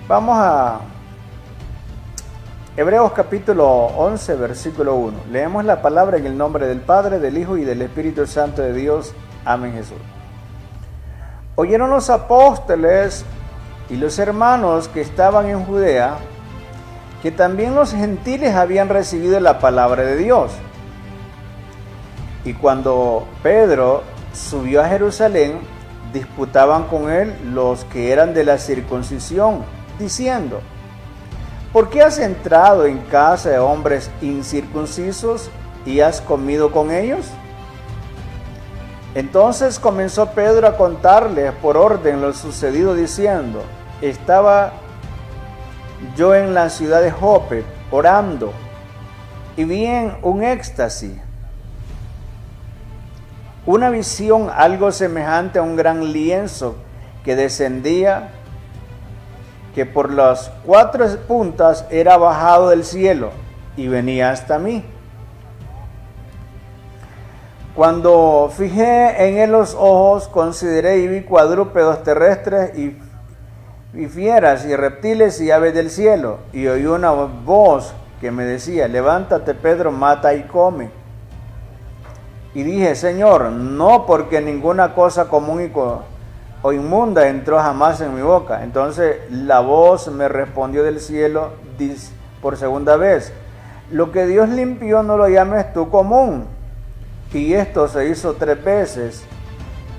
Vamos a Hebreos capítulo 11, versículo 1. Leemos la palabra en el nombre del Padre, del Hijo y del Espíritu Santo de Dios. Amén, Jesús. Oyeron los apóstoles y los hermanos que estaban en Judea que también los gentiles habían recibido la palabra de Dios. Y cuando Pedro subió a Jerusalén, disputaban con él los que eran de la circuncisión, diciendo: ¿por qué has entrado en casa de hombres incircuncisos y has comido con ellos? Entonces comenzó Pedro a contarles por orden lo sucedido, diciendo: estaba yo en la ciudad de Jope orando y vi en un éxtasis una visión algo semejante a un gran lienzo que descendía, que por las 4 puntas era bajado del cielo y venía hasta mí. Cuando fijé en él los ojos, consideré y vi cuadrúpedos terrestres y fieras y reptiles y aves del cielo, y oí una voz que me decía: levántate, Pedro, mata y come. Y dije: Señor, no, porque ninguna cosa común o inmunda entró jamás en mi boca. Entonces la voz me respondió del cielo por segunda vez: lo que Dios limpió no lo llames tú común. Y esto se hizo 3 veces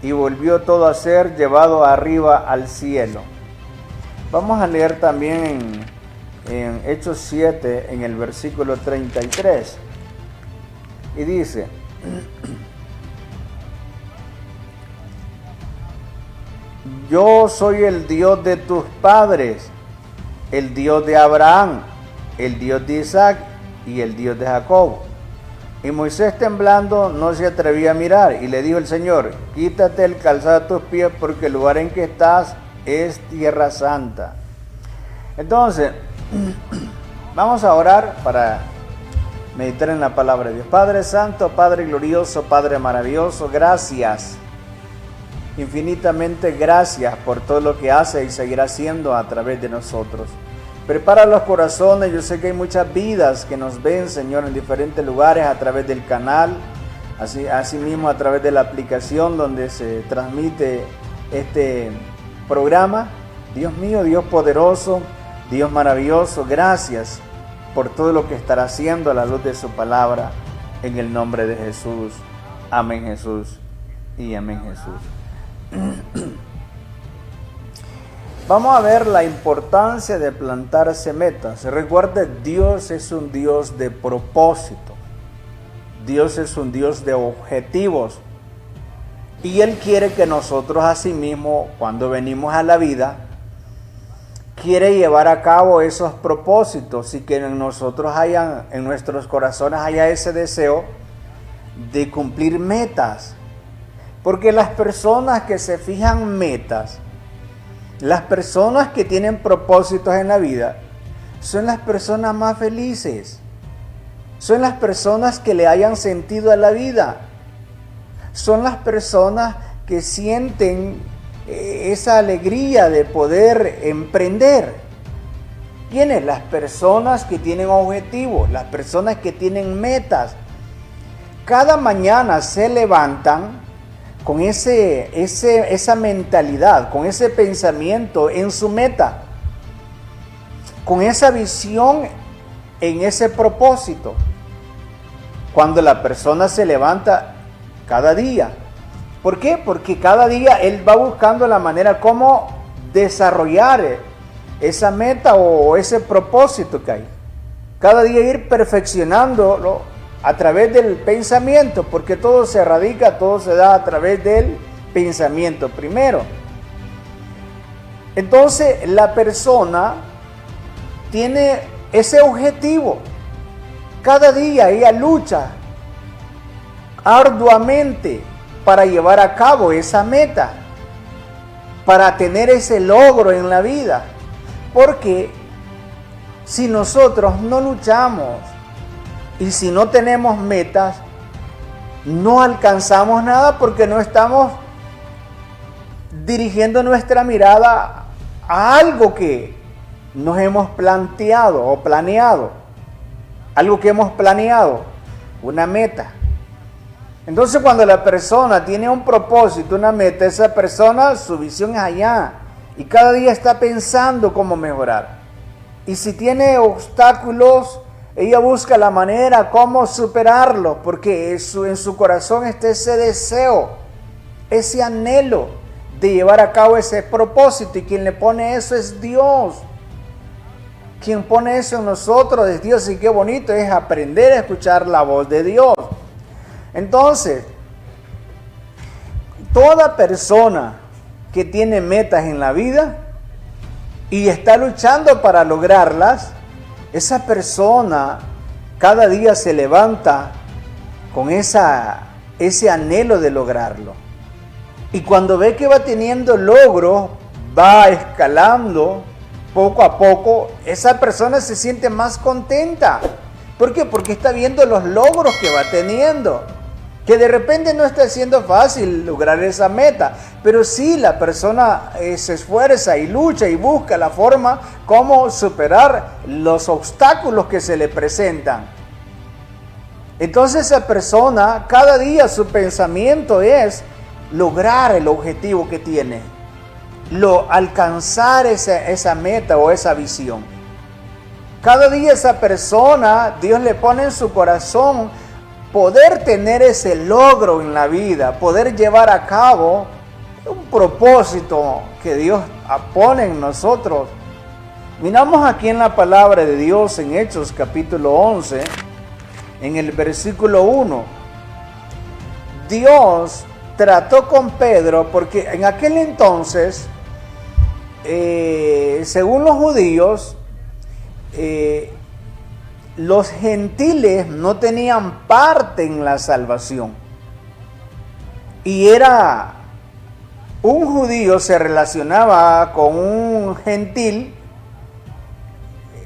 y volvió todo a ser llevado arriba al cielo. Vamos a leer también en Hechos 7, en el versículo 33. Y dice: yo soy el Dios de tus padres, el Dios de Abraham, el Dios de Isaac y el Dios de Jacob. Y Moisés, temblando, no se atrevía a mirar, y le dijo el Señor: quítate el calzado de tus pies, porque el lugar en que estás es tierra santa. Entonces, vamos a orar para meditar en la palabra de Dios. Padre santo, Padre glorioso, Padre maravilloso, gracias, infinitamente gracias por todo lo que hace y seguirá haciendo a través de nosotros. Prepara los corazones. Yo sé que hay muchas vidas que nos ven, Señor, en diferentes lugares a través del canal, así mismo a través de la aplicación donde se transmite este programa. Dios mío, Dios poderoso, Dios maravilloso, gracias por todo lo que estará haciendo a la luz de su palabra, en el nombre de Jesús. Amén, Jesús, y amén, Jesús. Vamos a ver la importancia de plantarse metas. Recuerde, Dios es un Dios de propósito. Dios es un Dios de objetivos. Y Él quiere que nosotros asimismo, cuando venimos a la vida, quiere llevar a cabo esos propósitos y que en nosotros en nuestros corazones haya ese deseo de cumplir metas. Porque las personas que se fijan metas, las personas que tienen propósitos en la vida, son las personas más felices. Son las personas que le hayan sentido a la vida. Son las personas que sienten esa alegría de poder emprender. ¿Quiénes? Las personas que tienen objetivos, las personas que tienen metas. Cada mañana se levantan con esa mentalidad, con ese pensamiento en su meta, con esa visión en ese propósito. Cuando la persona se levanta cada día. ¿Por qué? Porque cada día él va buscando la manera cómo desarrollar esa meta o ese propósito que hay. Cada día ir perfeccionándolo a través del pensamiento, porque todo se radica, todo se da a través del pensamiento primero. Entonces la persona tiene ese objetivo. Cada día ella lucha arduamente para llevar a cabo esa meta, para tener ese logro en la vida. Porque si nosotros no luchamos y si no tenemos metas, no alcanzamos nada, porque no estamos dirigiendo nuestra mirada a algo que nos hemos planteado o planeado. Algo que hemos planeado, una meta. Entonces cuando la persona tiene un propósito, una meta, esa persona, su visión es allá. Y cada día está pensando cómo mejorar. Y si tiene obstáculos, ella busca la manera cómo superarlos, porque en su corazón está ese deseo, ese anhelo de llevar a cabo ese propósito. Y quien le pone eso es Dios. Quien pone eso en nosotros es Dios. Y qué bonito es aprender a escuchar la voz de Dios. Entonces, toda persona que tiene metas en la vida y está luchando para lograrlas, esa persona cada día se levanta con ese anhelo de lograrlo. Y cuando ve que va teniendo logros, va escalando poco a poco, esa persona se siente más contenta. ¿Por qué? Porque está viendo los logros que va teniendo. Que de repente no está siendo fácil lograr esa meta, pero sí la persona se esfuerza y lucha y busca la forma cómo superar los obstáculos que se le presentan. Entonces esa persona, cada día su pensamiento es lograr el objetivo que tiene, alcanzar esa meta o esa visión. Cada día esa persona, Dios le pone en su corazón poder tener ese logro en la vida, poder llevar a cabo un propósito que Dios pone en nosotros. Miramos aquí en la palabra de Dios en Hechos capítulo 11, en el versículo 1. Dios trató con Pedro porque en aquel entonces, según los judíos, los gentiles no tenían parte en la salvación. Y un judío se relacionaba con un gentil.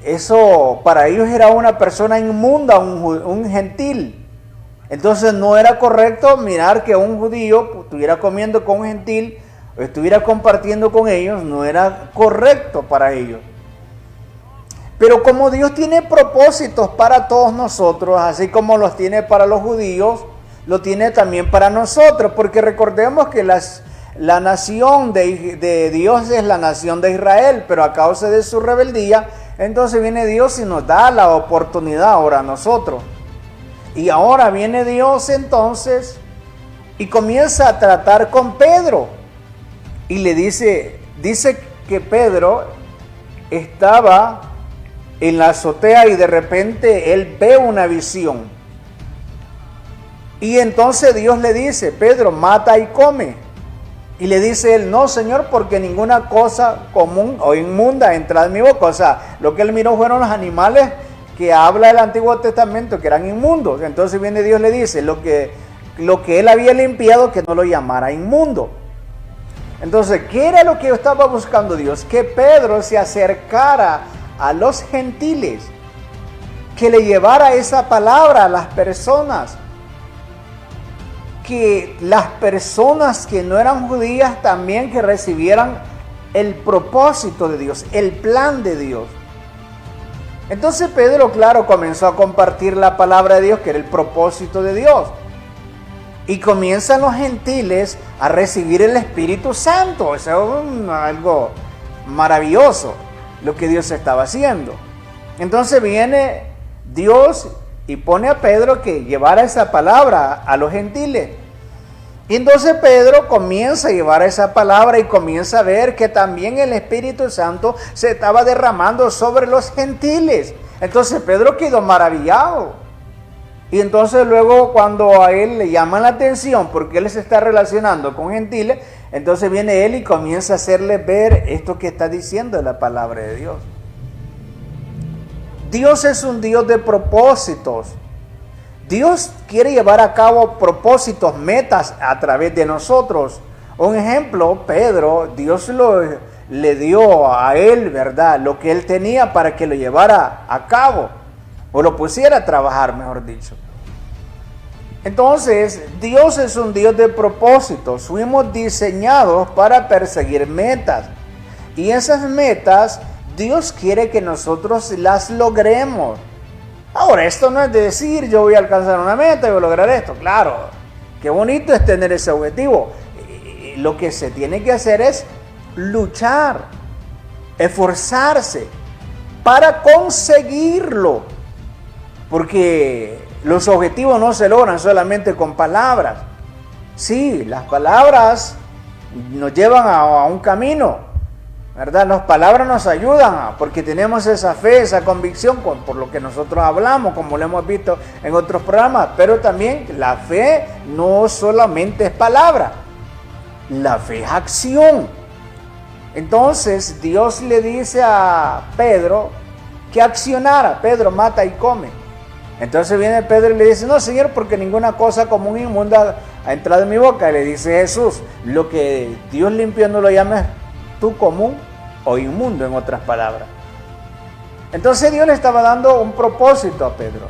Eso para ellos era una persona inmunda, un gentil. Entonces no era correcto mirar que un judío estuviera comiendo con un gentil o estuviera compartiendo con ellos. No era correcto para ellos. Pero como Dios tiene propósitos para todos nosotros, así como los tiene para los judíos, lo tiene también para nosotros, porque recordemos que la nación de Dios es la nación de Israel, pero a causa de su rebeldía, entonces viene Dios y nos da la oportunidad ahora a nosotros. Y ahora viene Dios entonces y comienza a tratar con Pedro. Y le dice que Pedro estaba en la azotea y de repente él ve una visión. Y entonces Dios le dice: Pedro, mata y come. Y le dice él: no, Señor, porque ninguna cosa común o inmunda entra en mi boca. O sea, lo que él miró fueron los animales que habla el Antiguo Testamento, que eran inmundos. Entonces viene Dios y le dice: lo que él había limpiado, que no lo llamara inmundo. Entonces, ¿qué era lo que estaba buscando Dios? Que Pedro se acercara a los gentiles, que le llevara esa palabra a las personas, que las personas que no eran judías también que recibieran el propósito de Dios, el plan de Dios. Entonces Pedro, claro, comenzó a compartir la palabra de Dios, que era el propósito de Dios. Y comienzan los gentiles a recibir el Espíritu Santo. Eso es algo maravilloso, lo que Dios estaba haciendo. Entonces viene Dios y pone a Pedro que llevara esa palabra a los gentiles. Y entonces Pedro comienza a llevar esa palabra y comienza a ver que también el Espíritu Santo se estaba derramando sobre los gentiles. Entonces Pedro quedó maravillado. Y entonces luego cuando a él le llaman la atención porque él se está relacionando con gentiles, entonces viene él y comienza a hacerle ver esto que está diciendo la palabra de Dios. Dios es un Dios de propósitos. Dios quiere llevar a cabo propósitos, metas a través de nosotros. Un ejemplo, Pedro, Dios le dio a él, ¿verdad?, lo que él tenía para que lo llevara a cabo, o lo pusiera a trabajar, mejor dicho. Entonces, Dios es un Dios de propósitos. Fuimos diseñados para perseguir metas. Y esas metas Dios quiere que nosotros las logremos. Ahora, esto no es de decir yo voy a alcanzar una meta y voy a lograr esto. Claro, qué bonito es tener ese objetivo. Lo que se tiene que hacer es luchar, esforzarse para conseguirlo. Porque los objetivos no se logran solamente con palabras. Sí, las palabras nos llevan a un camino, ¿verdad? Las palabras nos ayudan porque tenemos esa fe, esa convicción por lo que nosotros hablamos, como lo hemos visto en otros programas. Pero también la fe no solamente es palabra, la fe es acción. Entonces Dios le dice a Pedro que accionara. Pedro, mata y come. Entonces viene Pedro y le dice, no, Señor, porque ninguna cosa común e inmunda ha entrado en mi boca. Y le dice Jesús, lo que Dios limpió no lo llames tú común o inmundo, en otras palabras. Entonces Dios le estaba dando un propósito a Pedro,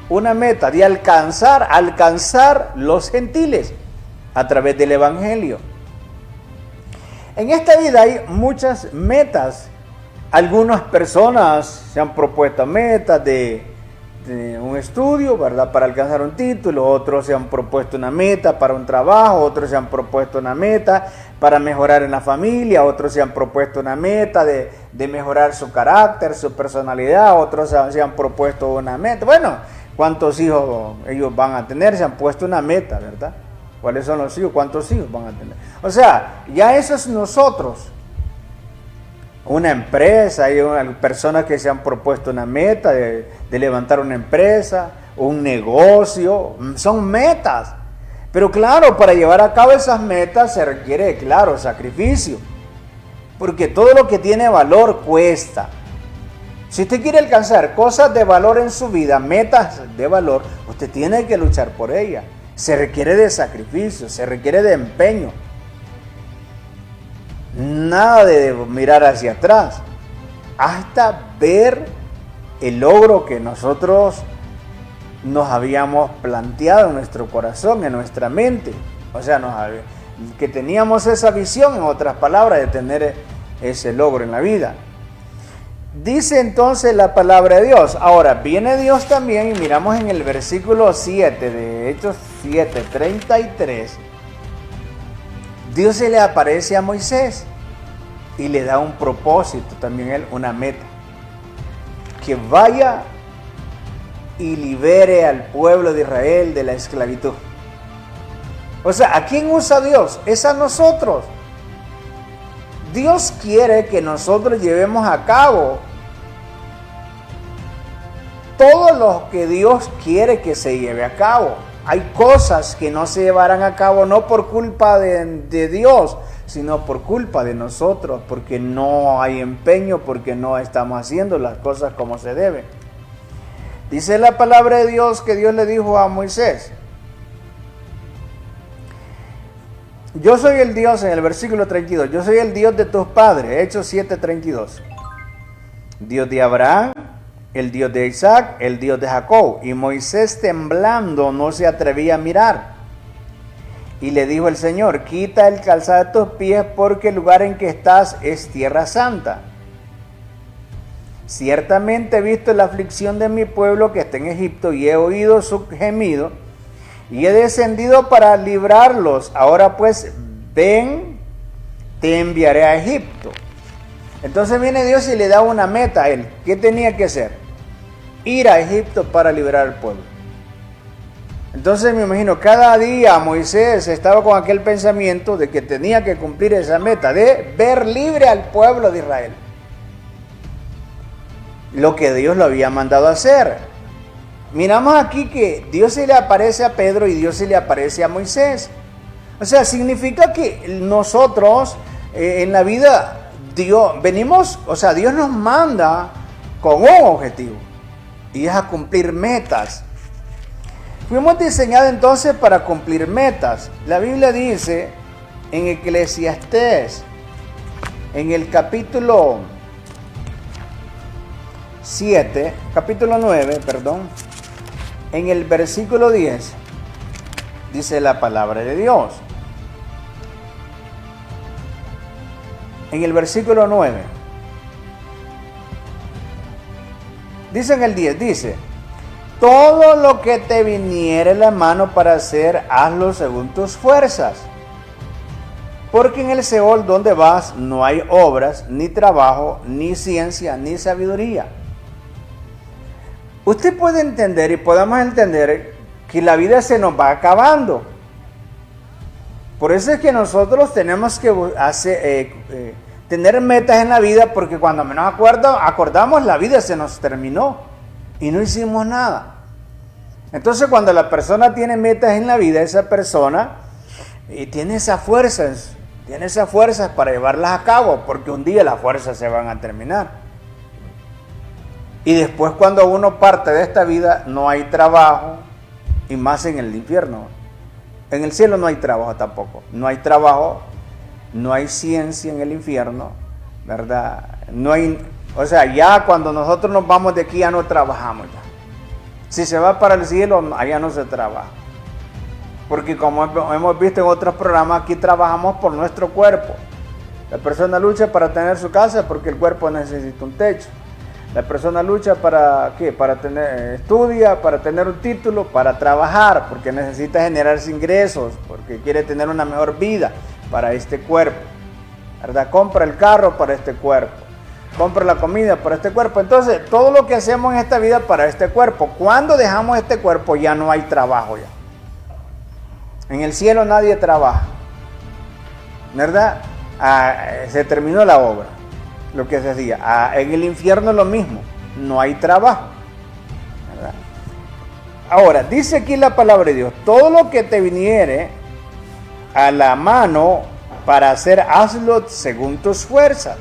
una meta de alcanzar los gentiles a través del Evangelio. En esta vida hay muchas metas. Algunas personas se han propuesto metas de un estudio, ¿verdad?, para alcanzar un título. Otros se han propuesto una meta para un trabajo. Otros se han propuesto una meta para mejorar en la familia. Otros se han propuesto una meta de mejorar su carácter, su personalidad. Otros se han propuesto una meta. Bueno, ¿cuántos hijos ellos van a tener? Se han puesto una meta, ¿verdad? ¿Cuáles son los hijos? ¿Cuántos hijos van a tener? O sea, ya eso es nosotros. Una empresa, hay personas que se han propuesto una meta de levantar una empresa, un negocio, son metas. Pero claro, para llevar a cabo esas metas se requiere, claro, sacrificio. Porque todo lo que tiene valor cuesta. Si usted quiere alcanzar cosas de valor en su vida, metas de valor, usted tiene que luchar por ellas. Se requiere de sacrificio, se requiere de empeño. Nada de mirar hacia atrás, hasta ver el logro que nosotros nos habíamos planteado en nuestro corazón, en nuestra mente. O sea, que teníamos esa visión, en otras palabras, de tener ese logro en la vida. Dice entonces la palabra de Dios. Ahora, viene Dios también y miramos en el versículo 7 de Hechos 7:33. Dios se le aparece a Moisés y le da un propósito, también él, una meta. Que vaya y libere al pueblo de Israel de la esclavitud. O sea, ¿a quién usa Dios? Es a nosotros. Dios quiere que nosotros llevemos a cabo todo lo que Dios quiere que se lleve a cabo. Hay cosas que no se llevarán a cabo no por culpa de Dios, sino por culpa de nosotros, porque no hay empeño, porque no estamos haciendo las cosas como se debe. Dice la palabra de Dios que Dios le dijo a Moisés: yo soy el Dios, en el versículo 32, yo soy el Dios de tus padres, Hechos 7:32. Dios de Abraham, el Dios de Isaac, el Dios de Jacob. Y Moisés, temblando, no se atrevía a mirar. Y le dijo el Señor: quita el calzado de tus pies, porque el lugar en que estás es tierra santa. Ciertamente he visto la aflicción de mi pueblo que está en Egipto, y he oído su gemido, y he descendido para librarlos. Ahora pues, ven, te enviaré a Egipto. Entonces viene Dios y le da una meta a él. ¿Qué tenía que hacer? Ir a Egipto para liberar al pueblo. Entonces me imagino, cada día Moisés estaba con aquel pensamiento de que tenía que cumplir esa meta de ver libre al pueblo de Israel. Lo que Dios lo había mandado a hacer. Miramos aquí que Dios se le aparece a Pedro y Dios se le aparece a Moisés. O sea, significa que nosotros en la vida Dios nos manda con un objetivo, y es a cumplir metas. Fuimos diseñados entonces para cumplir metas. La Biblia dice en Eclesiastés, en el capítulo 9, en el versículo 10, dice la palabra de Dios. En el versículo 9, Dice en el 10, dice, todo lo que te viniere la mano para hacer, hazlo según tus fuerzas. Porque en el Seol donde vas no hay obras, ni trabajo, ni ciencia, ni sabiduría. Usted puede entender y podemos entender que la vida se nos va acabando. Por eso es que nosotros tenemos que tener metas en la vida, porque cuando menos acordamos, la vida se nos terminó y no hicimos nada. Entonces, cuando la persona tiene metas en la vida, esa persona tiene esas fuerzas para llevarlas a cabo, porque un día las fuerzas se van a terminar. Y después, cuando uno parte de esta vida, no hay trabajo, y más en el infierno. En el cielo no hay trabajo tampoco. No hay trabajo, no hay ciencia en el infierno, ¿verdad? No hay, o sea, ya cuando nosotros nos vamos de aquí ya no trabajamos ya. Si se va para el cielo, allá no se trabaja. Porque como hemos visto en otros programas, aquí trabajamos por nuestro cuerpo. La persona lucha para tener su casa porque el cuerpo necesita un techo. La persona lucha para ¿qué? Estudia, para tener un título, para trabajar, porque necesita generarse ingresos, porque quiere tener una mejor vida para este cuerpo, ¿verdad? Compra el carro para este cuerpo, compra la comida para este cuerpo. Entonces, todo lo que hacemos en esta vida para este cuerpo. Cuando dejamos este cuerpo ya no hay trabajo ya. En el cielo nadie trabaja, ¿verdad? Se terminó la obra. Lo que se decía, en el infierno lo mismo, no hay trabajo, ¿verdad? Ahora, dice aquí la palabra de Dios, todo lo que te viniere a la mano para hacer, hazlo según tus fuerzas.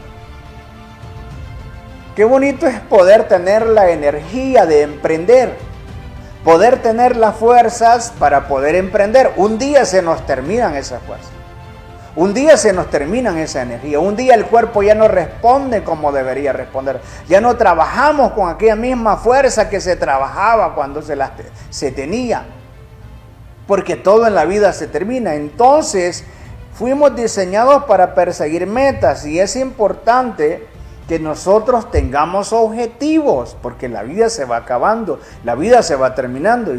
Qué bonito es poder tener la energía de emprender, poder tener las fuerzas para poder emprender. Un día se nos terminan esas fuerzas. Un día se nos termina esa energía, un día el cuerpo ya no responde como debería responder, ya no trabajamos con aquella misma fuerza que se trabajaba cuando se tenía, porque todo en la vida se termina. Entonces, fuimos diseñados para perseguir metas y es importante que nosotros tengamos objetivos, porque la vida se va acabando, la vida se va terminando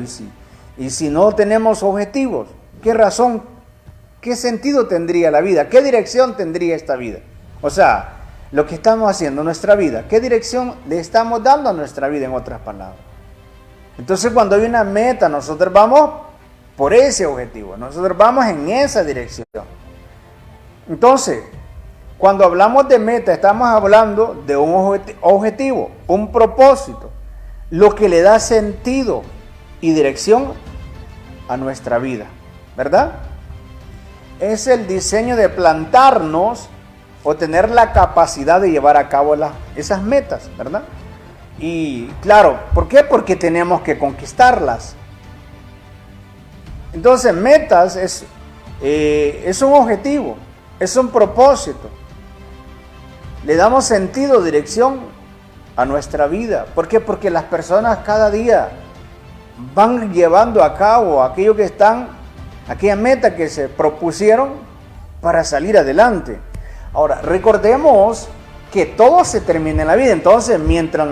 y si no tenemos objetivos, ¿qué razón? ¿Qué sentido tendría la vida? ¿Qué dirección tendría esta vida? O sea, lo que estamos haciendo en nuestra vida, ¿qué dirección le estamos dando a nuestra vida, en otras palabras? Entonces, cuando hay una meta, nosotros vamos por ese objetivo, nosotros vamos en esa dirección. Entonces, cuando hablamos de meta, estamos hablando de un objetivo, un propósito, lo que le da sentido y dirección a nuestra vida, ¿verdad? Es el diseño de plantarnos o tener la capacidad de llevar a cabo esas metas, ¿verdad? Y claro, ¿por qué? Porque tenemos que conquistarlas. Entonces, metas es un objetivo, es un propósito. Le damos sentido, dirección a nuestra vida. ¿Por qué? Porque las personas cada día van llevando a cabo aquella meta que se propusieron para salir adelante. Ahora, recordemos que todo se termina en la vida. Entonces, mientras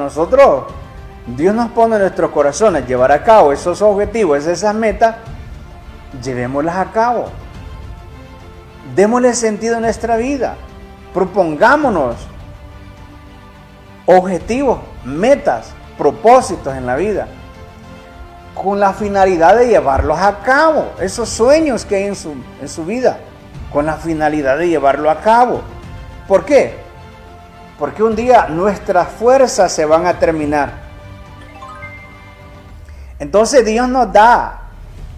Dios nos pone en nuestros corazones llevar a cabo esos objetivos, esas metas, llevémoslas a cabo. Démosle sentido a nuestra vida. Propongámonos objetivos, metas, propósitos en la vida, con la finalidad de llevarlos a cabo, esos sueños que hay en su vida, con la finalidad de llevarlo a cabo. ¿Por qué? Porque un día nuestras fuerzas se van a terminar. Entonces Dios nos da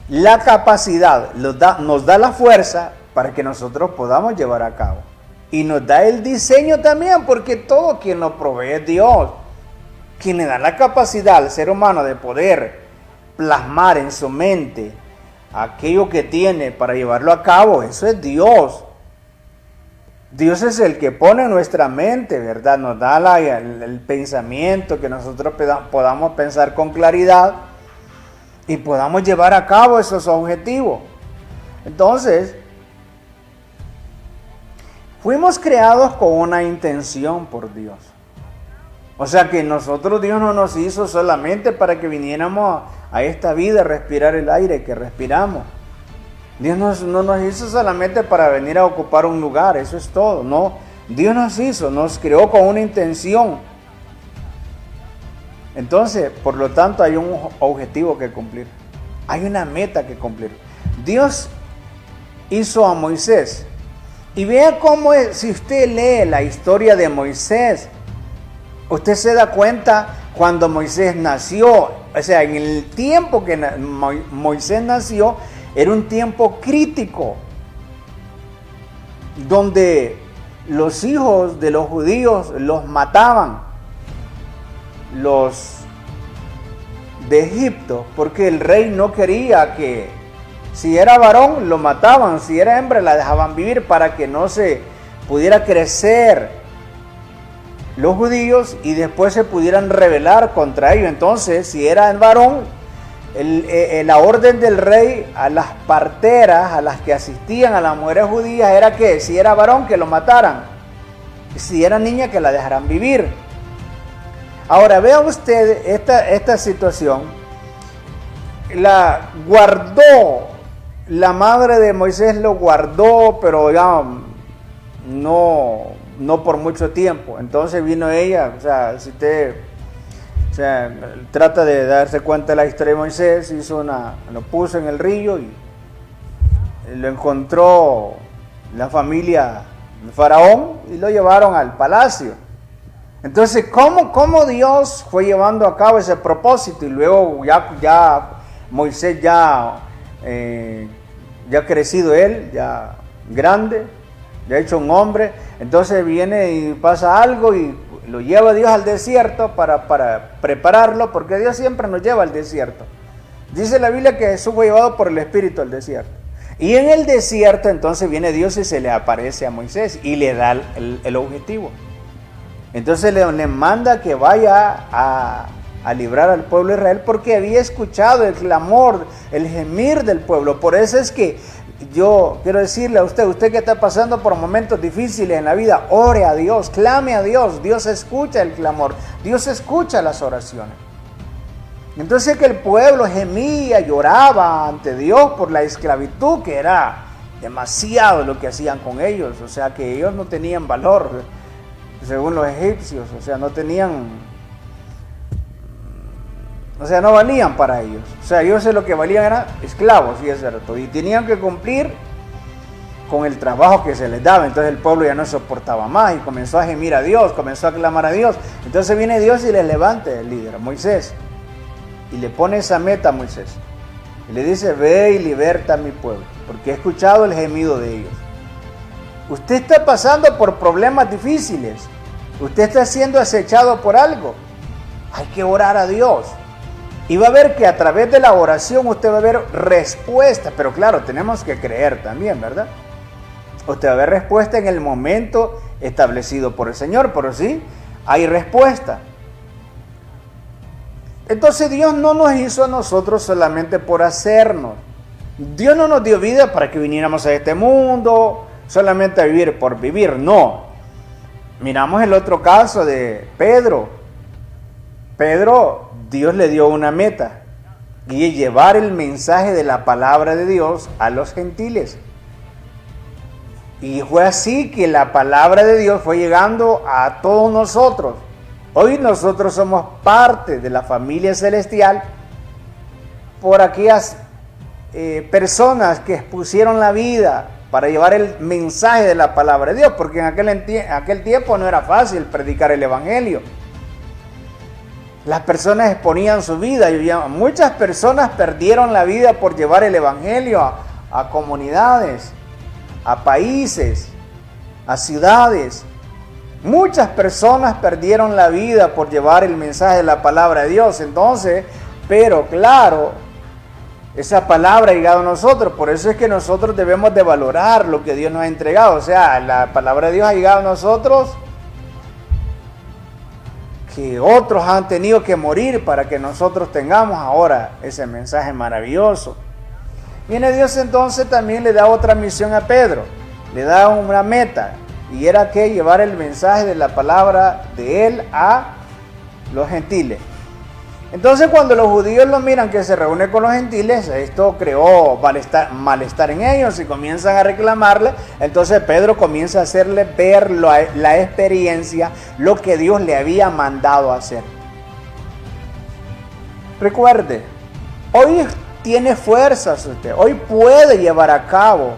la capacidad, nos da la fuerza para que nosotros podamos llevar a cabo. Y nos da el diseño también, porque todo quien lo provee es Dios, quien le da la capacidad al ser humano de poder plasmar en su mente aquello que tiene para llevarlo a cabo. Eso es Dios. Dios es el que pone en nuestra mente, ¿verdad? Nos da el pensamiento, que nosotros podamos pensar con claridad y podamos llevar a cabo esos objetivos. Entonces, fuimos creados con una intención por Dios. O sea que nosotros Dios no nos hizo solamente para que viniéramos a esta vida a respirar el aire que respiramos. Dios no nos hizo solamente para venir a ocupar un lugar, eso es todo. No, Dios nos creó con una intención. Entonces, por lo tanto, hay un objetivo que cumplir. Hay una meta que cumplir. Dios hizo a Moisés. Y vea cómo es, si usted lee la historia de Moisés, usted se da cuenta cuando Moisés nació. O sea, en el tiempo que Moisés nació, era un tiempo crítico, donde los hijos de los judíos los mataban, los de Egipto, porque el rey no quería que, si era varón lo mataban, si era hembra la dejaban vivir para que no se pudiera crecer los judíos y después se pudieran rebelar contra ellos. Entonces, si era el varón, la orden del rey a las parteras, a las que asistían a las mujeres judías, era que si era varón que lo mataran, y si era niña que la dejaran vivir. Ahora vea usted esta situación. La guardó, la madre de Moisés lo guardó, pero ya no por mucho tiempo. Entonces vino ella, o sea, si usted trata de darse cuenta de la historia de Moisés, lo puso en el río y lo encontró la familia de Faraón y lo llevaron al palacio. Entonces, ¿cómo Dios fue llevando a cabo ese propósito? Y luego ya Moisés ya crecido él, ya grande, ya hecho un hombre, entonces viene y pasa algo y lo lleva Dios al desierto para prepararlo, porque Dios siempre nos lleva al desierto. Dice la Biblia que Jesús fue llevado por el Espíritu al desierto. Y en el desierto entonces viene Dios y se le aparece a Moisés y le da el objetivo. Entonces le manda que vaya a librar al pueblo de Israel, porque había escuchado el clamor, el gemir del pueblo. Por eso es que yo quiero decirle a usted que está pasando por momentos difíciles en la vida, ore a Dios, clame a Dios. Dios escucha el clamor, Dios escucha las oraciones. Entonces que el pueblo gemía, lloraba ante Dios por la esclavitud, que era demasiado lo que hacían con ellos. O sea que ellos no tenían valor, según los egipcios, o sea, no valían para ellos. O sea, ellos lo que valían eran esclavos, y es cierto, y tenían que cumplir con el trabajo que se les daba. Entonces el pueblo ya no soportaba más y comenzó a gemir a Dios, comenzó a clamar a Dios. Entonces viene Dios y les levanta el líder, a Moisés, y le pone esa meta a Moisés. Y le dice, ve y liberta a mi pueblo, porque he escuchado el gemido de ellos. Usted está pasando por problemas difíciles, usted está siendo acechado por algo. Hay que orar a Dios. Y va a ver que a través de la oración usted va a ver respuesta. Pero claro, tenemos que creer también, ¿verdad? Usted va a ver respuesta en el momento establecido por el Señor. Pero sí, hay respuesta. Entonces Dios no nos hizo a nosotros solamente por hacernos. Dios no nos dio vida para que viniéramos a este mundo solamente a vivir por vivir. No. Miramos el otro caso de Pedro. Pedro, Dios le dio una meta, y llevar el mensaje de la palabra de Dios a los gentiles. Y fue así que la palabra de Dios fue llegando a todos nosotros. Hoy nosotros somos parte de la familia celestial por aquellas personas que expusieron la vida para llevar el mensaje de la palabra de Dios, porque en aquel tiempo no era fácil predicar el evangelio. Las personas exponían su vida y muchas personas perdieron la vida por llevar el evangelio a comunidades, a países, a ciudades. Muchas personas perdieron la vida por llevar el mensaje de la palabra de Dios. Entonces, pero claro, esa palabra ha llegado a nosotros. Por eso es que nosotros debemos de valorar lo que Dios nos ha entregado. O sea, la palabra de Dios ha llegado a nosotros, que otros han tenido que morir para que nosotros tengamos ahora ese mensaje maravilloso. Viene Dios entonces, también le da otra misión a Pedro, le da una meta, y era que llevar el mensaje de la palabra de él a los gentiles. Entonces cuando los judíos lo miran que se reúne con los gentiles, esto creó malestar en ellos y comienzan a reclamarle. Entonces Pedro comienza a hacerle ver la experiencia, lo que Dios le había mandado hacer. Recuerde, hoy tiene fuerzas usted, hoy puede llevar a cabo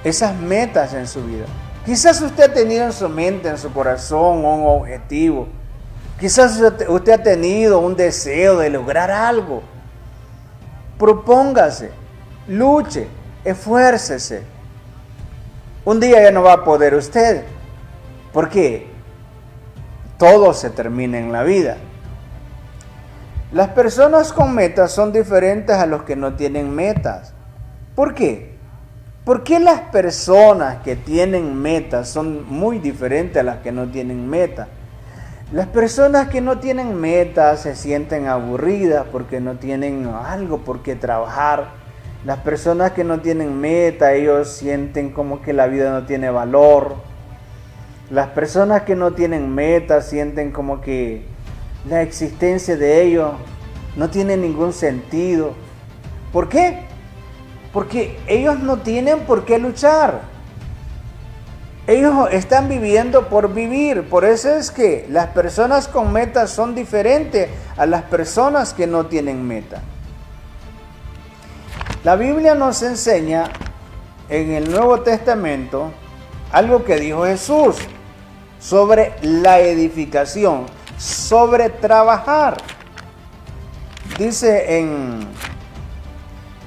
esas metas en su vida. Quizás usted ha tenido en su mente, en su corazón, un objetivo. Quizás usted ha tenido un deseo de lograr algo. Propóngase, luche, esfuércese. Un día ya no va a poder usted, porque todo se termina en la vida. Las personas con metas son diferentes a los que no tienen metas. ¿Por qué? ¿Por qué las personas que tienen metas son muy diferentes a las que no tienen metas? Las personas que no tienen metas se sienten aburridas porque no tienen algo por qué trabajar. Las personas que no tienen meta, ellos sienten como que la vida no tiene valor. Las personas que no tienen meta sienten como que la existencia de ellos no tiene ningún sentido. ¿Por qué? Porque ellos no tienen por qué luchar. Ellos están viviendo por vivir. Por eso es que las personas con metas son diferentes a las personas que no tienen meta. La Biblia nos enseña en el Nuevo Testamento algo que dijo Jesús sobre la edificación, sobre trabajar. Dice en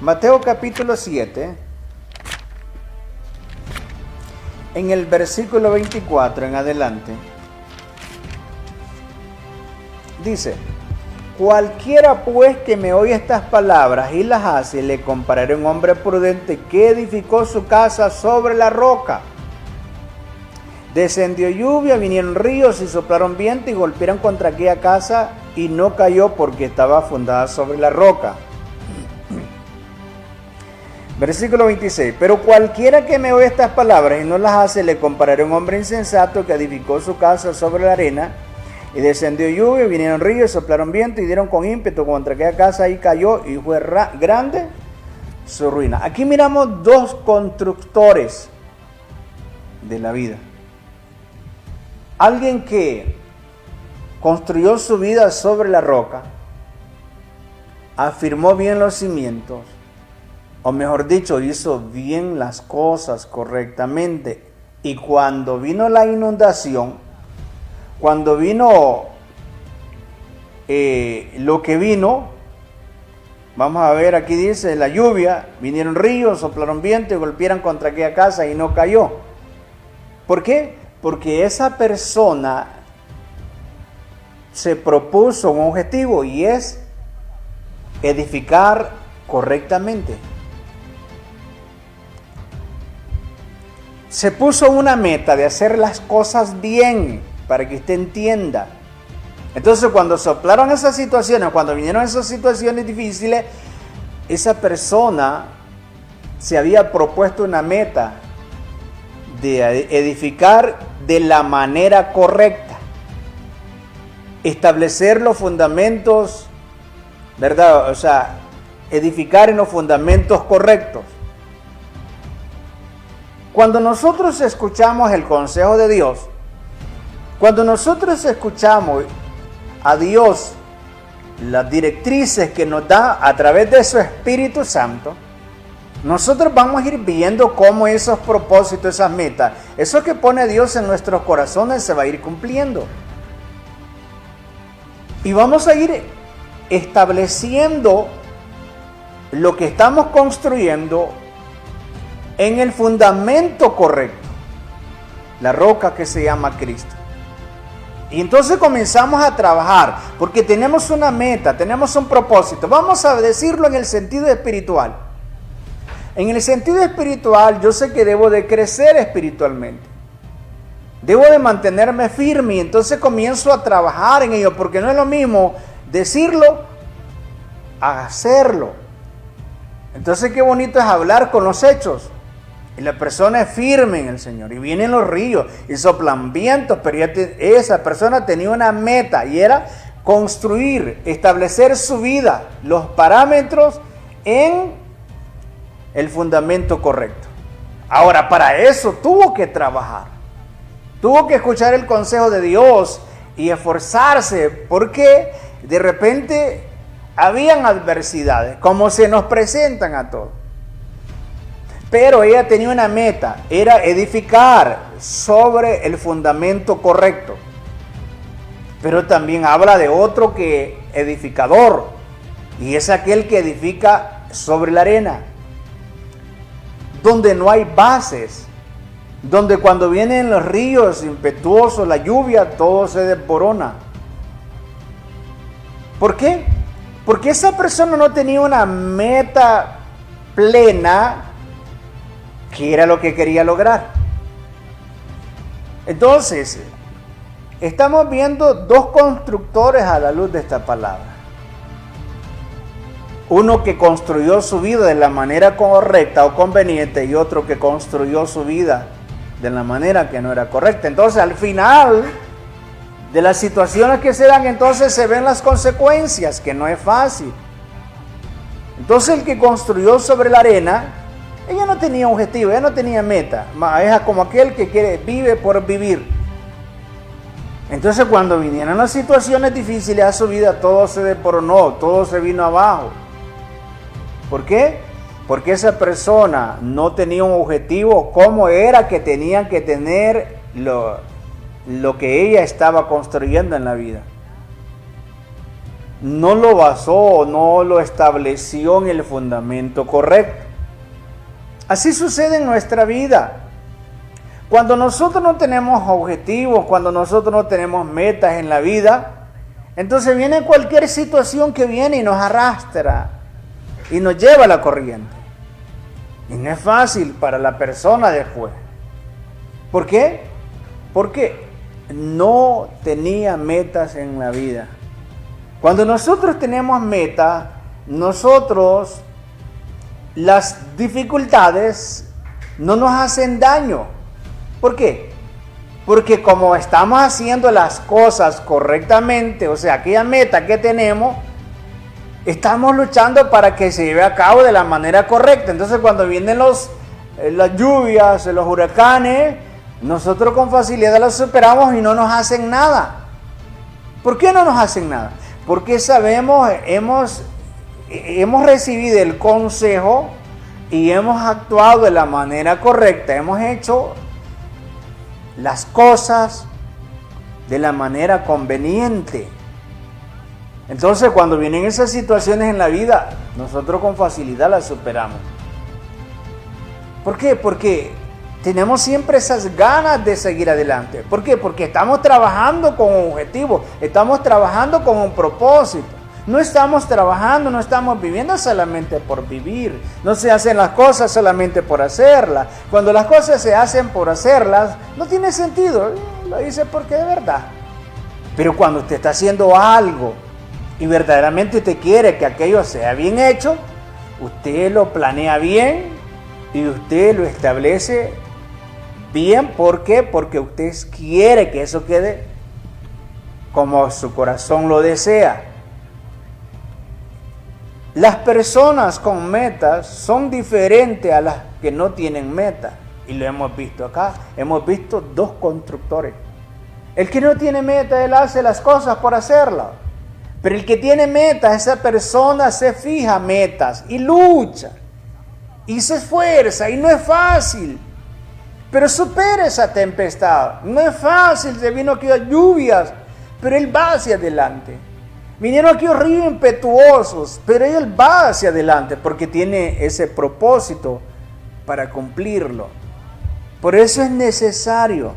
Mateo capítulo 7, en el versículo 24 en adelante, dice: cualquiera pues que me oye estas palabras y las hace, le compararé a un hombre prudente que edificó su casa sobre la roca. Descendió lluvia, vinieron ríos y soplaron viento y golpearon contra aquella casa y no cayó porque estaba fundada sobre la roca. Versículo 26. Pero cualquiera que me oye estas palabras y no las hace, le compararé a un hombre insensato que edificó su casa sobre la arena. Y descendió lluvia, vinieron ríos, soplaron viento y dieron con ímpetu contra aquella casa y cayó y fue grande su ruina. Aquí miramos dos constructores de la vida. Alguien que construyó su vida sobre la roca, afirmó bien los cimientos, o mejor dicho, hizo bien las cosas correctamente. Y cuando vino la inundación, cuando vino lo que vino, vamos a ver, aquí dice, la lluvia, vinieron ríos, soplaron viento y golpearon contra aquella casa y no cayó. ¿Por qué? Porque esa persona se propuso un objetivo y es edificar correctamente. Se puso una meta de hacer las cosas bien, para que usted entienda. Entonces cuando soplaron esas situaciones, cuando vinieron esas situaciones difíciles, esa persona se había propuesto una meta de edificar de la manera correcta, establecer los fundamentos, ¿verdad? O sea, edificar en los fundamentos correctos. Cuando nosotros escuchamos el consejo de Dios, cuando nosotros escuchamos a Dios, las directrices que nos da a través de su Espíritu Santo, nosotros vamos a ir viendo cómo esos propósitos, esas metas, eso que pone Dios en nuestros corazones se va a ir cumpliendo. Y vamos a ir estableciendo lo que estamos construyendo en el fundamento correcto, la roca que se llama Cristo. Y entonces comenzamos a trabajar, porque tenemos una meta, tenemos un propósito. Vamos a decirlo en el sentido espiritual. En el sentido espiritual, yo sé que debo de crecer espiritualmente. Debo de mantenerme firme y entonces comienzo a trabajar en ello, porque no es lo mismo decirlo a hacerlo. Entonces qué bonito es hablar con los hechos. Y la persona es firme en el Señor. Y vienen los ríos y soplan vientos, pero esa persona tenía una meta y era construir, establecer su vida, los parámetros en el fundamento correcto. Ahora, para eso tuvo que trabajar. Tuvo que escuchar el consejo de Dios y esforzarse, porque de repente habían adversidades, como se nos presentan a todos. Pero ella tenía una meta, era edificar sobre el fundamento correcto. Pero también habla de otro que edificador, y es aquel que edifica sobre la arena, donde no hay bases, donde cuando vienen los ríos impetuosos, la lluvia, todo se desborona. ¿Por qué? Porque esa persona no tenía una meta plena, que era lo que quería lograr. Entonces, estamos viendo dos constructores a la luz de esta palabra. Uno que construyó su vida de la manera correcta o conveniente, y otro que construyó su vida de la manera que no era correcta. Entonces, al final de las situaciones que se dan, entonces se ven las consecuencias, que no es fácil. Entonces, el que construyó sobre la arena, ella no tenía objetivo, ella no tenía meta. Es como aquel que vive por vivir. Entonces, cuando vinieron las situaciones difíciles a su vida, todo se desmoronó, todo se vino abajo. ¿Por qué? Porque esa persona no tenía un objetivo, cómo era que tenían que tener lo que ella estaba construyendo en la vida. No lo basó, no lo estableció en el fundamento correcto. Así sucede en nuestra vida. Cuando nosotros no tenemos objetivos, cuando nosotros no tenemos metas en la vida, entonces viene cualquier situación que viene y nos arrastra y nos lleva a la corriente. Y no es fácil para la persona después. ¿Por qué? Porque no tenía metas en la vida. Cuando nosotros tenemos metas, nosotros, las dificultades no nos hacen daño. ¿Por qué? Porque como estamos haciendo las cosas correctamente, o sea, aquella meta que tenemos, estamos luchando para que se lleve a cabo de la manera correcta. Entonces, cuando vienen las lluvias, los huracanes, nosotros con facilidad las superamos y no nos hacen nada. ¿Por qué no nos hacen nada? Porque sabemos, hemos recibido el consejo y hemos actuado de la manera correcta. Hemos hecho las cosas de la manera conveniente. Entonces, cuando vienen esas situaciones en la vida, nosotros con facilidad las superamos. ¿Por qué? Porque tenemos siempre esas ganas de seguir adelante. ¿Por qué? Porque estamos trabajando con un objetivo, estamos trabajando con un propósito. No estamos trabajando, no estamos viviendo solamente por vivir. No se hacen las cosas solamente por hacerlas. Cuando las cosas se hacen por hacerlas, no tiene sentido. Lo hice porque de verdad. Pero cuando usted está haciendo algo y verdaderamente usted quiere que aquello sea bien hecho, usted lo planea bien y usted lo establece bien. ¿Por qué? Porque usted quiere que eso quede como su corazón lo desea. Las personas con metas son diferentes a las que no tienen meta. Y lo hemos visto acá. Hemos visto dos constructores. El que no tiene meta, él hace las cosas por hacerlas. Pero el que tiene metas, esa persona se fija metas y lucha. Y se esfuerza. Y no es fácil. Pero supera esa tempestad. No es fácil. Se vino aquí a lluvias. Pero él va hacia adelante. Vinieron aquí ríos impetuosos, pero él va hacia adelante porque tiene ese propósito para cumplirlo. Por eso es necesario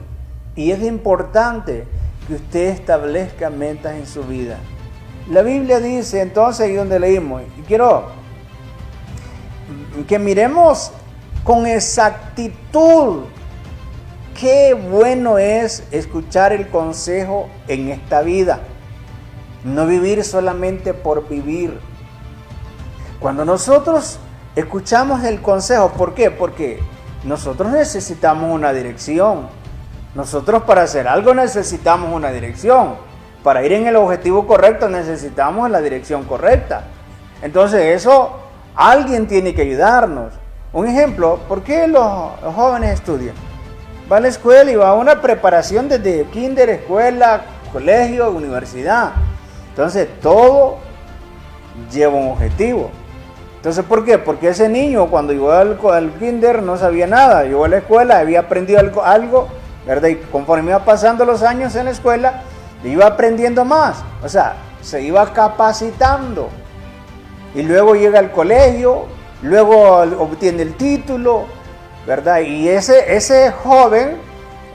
y es importante que usted establezca metas en su vida. La Biblia dice entonces, ahí donde leímos, y quiero que miremos con exactitud qué bueno es escuchar el consejo en esta vida. No vivir solamente por vivir. Cuando nosotros escuchamos el consejo, ¿por qué? Porque nosotros necesitamos una dirección. Nosotros para hacer algo necesitamos una dirección. Para ir en el objetivo correcto necesitamos la dirección correcta. Entonces eso, alguien tiene que ayudarnos. Un ejemplo, ¿por qué los jóvenes estudian? Va a la escuela y va a una preparación desde kinder, escuela, colegio, universidad. Entonces todo lleva un objetivo. Entonces, ¿por qué? Porque ese niño cuando llegó al kinder no sabía nada. Llegó a la escuela, había aprendido algo, ¿verdad? Y conforme iba pasando los años en la escuela, iba aprendiendo más. O sea, se iba capacitando. Y luego llega al colegio, luego obtiene el título, ¿verdad? Y ese joven,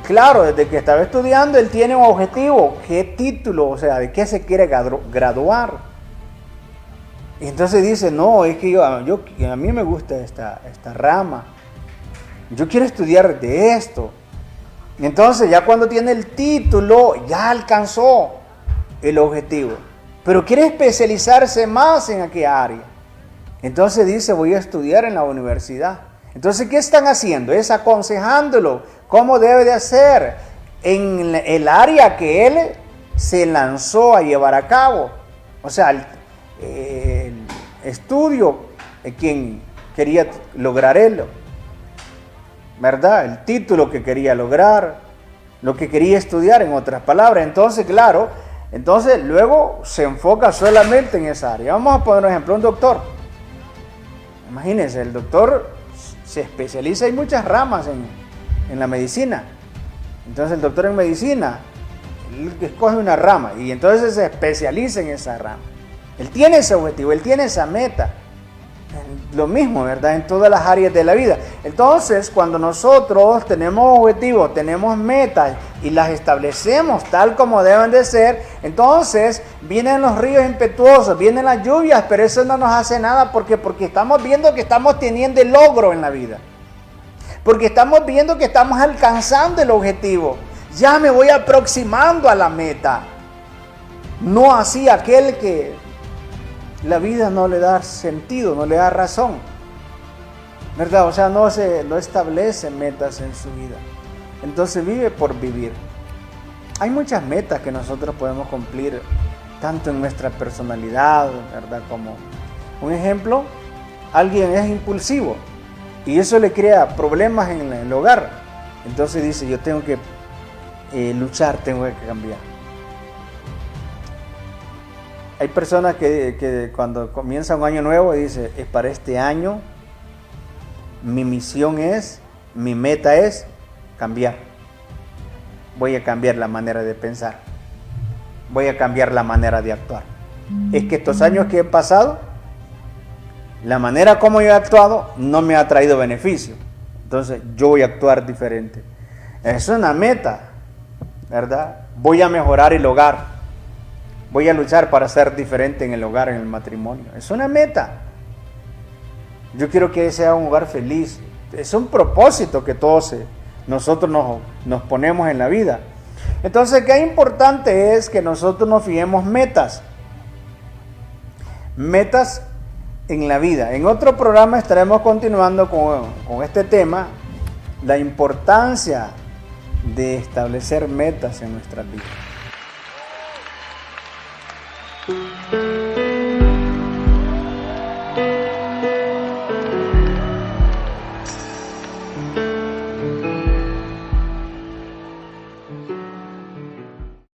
claro, desde que estaba estudiando, él tiene un objetivo. ¿Qué título? O sea, ¿de qué se quiere graduar? Y entonces dice, no, es que a mí me gusta esta rama. Yo quiero estudiar de esto. Y entonces ya cuando tiene el título, ya alcanzó el objetivo. Pero quiere especializarse más en aquella área. Entonces dice, voy a estudiar en la universidad. Entonces, ¿qué están haciendo? Es aconsejándolo cómo debe de hacer en el área que él se lanzó a llevar a cabo. O sea, el estudio quien quería lograr él, ¿verdad? El título que quería lograr, lo que quería estudiar, en otras palabras. Entonces, claro, luego se enfoca solamente en esa área. Vamos a poner un ejemplo, un doctor. Imagínense, el doctor se especializa, hay muchas ramas en la medicina. Entonces el doctor en medicina, él escoge una rama y entonces se especializa en esa rama. Él tiene ese objetivo, él tiene esa meta. Lo mismo, ¿verdad? En todas las áreas de la vida. Entonces, cuando nosotros tenemos objetivos, tenemos metas y las establecemos tal como deben de ser, entonces vienen los ríos impetuosos, vienen las lluvias, pero eso no nos hace nada. Porque estamos viendo que estamos teniendo el logro en la vida. Porque estamos viendo que estamos alcanzando el objetivo. Ya me voy aproximando a la meta. No así aquel que la vida no le da sentido, no le da razón, ¿verdad? O sea, no establece metas en su vida. Entonces vive por vivir. Hay muchas metas que nosotros podemos cumplir, tanto en nuestra personalidad, ¿verdad? Como un ejemplo, alguien es impulsivo y eso le crea problemas en el hogar. Entonces dice, yo tengo que luchar, tengo que cambiar. Hay personas que cuando comienza un año nuevo dice, es para este año, mi meta es cambiar. Voy a cambiar la manera de pensar. Voy a cambiar la manera de actuar. Es que estos años que he pasado, la manera como yo he actuado no me ha traído beneficio. Entonces yo voy a actuar diferente. Es una meta, ¿verdad? Voy a mejorar el hogar. Voy a luchar para ser diferente en el hogar, en el matrimonio. Es una meta. Yo quiero que sea un hogar feliz. Es un propósito que todos nosotros nos ponemos en la vida. Entonces, qué importante es que nosotros nos fijemos metas. Metas en la vida. En otro programa estaremos continuando con este tema, la importancia de establecer metas en nuestras vidas.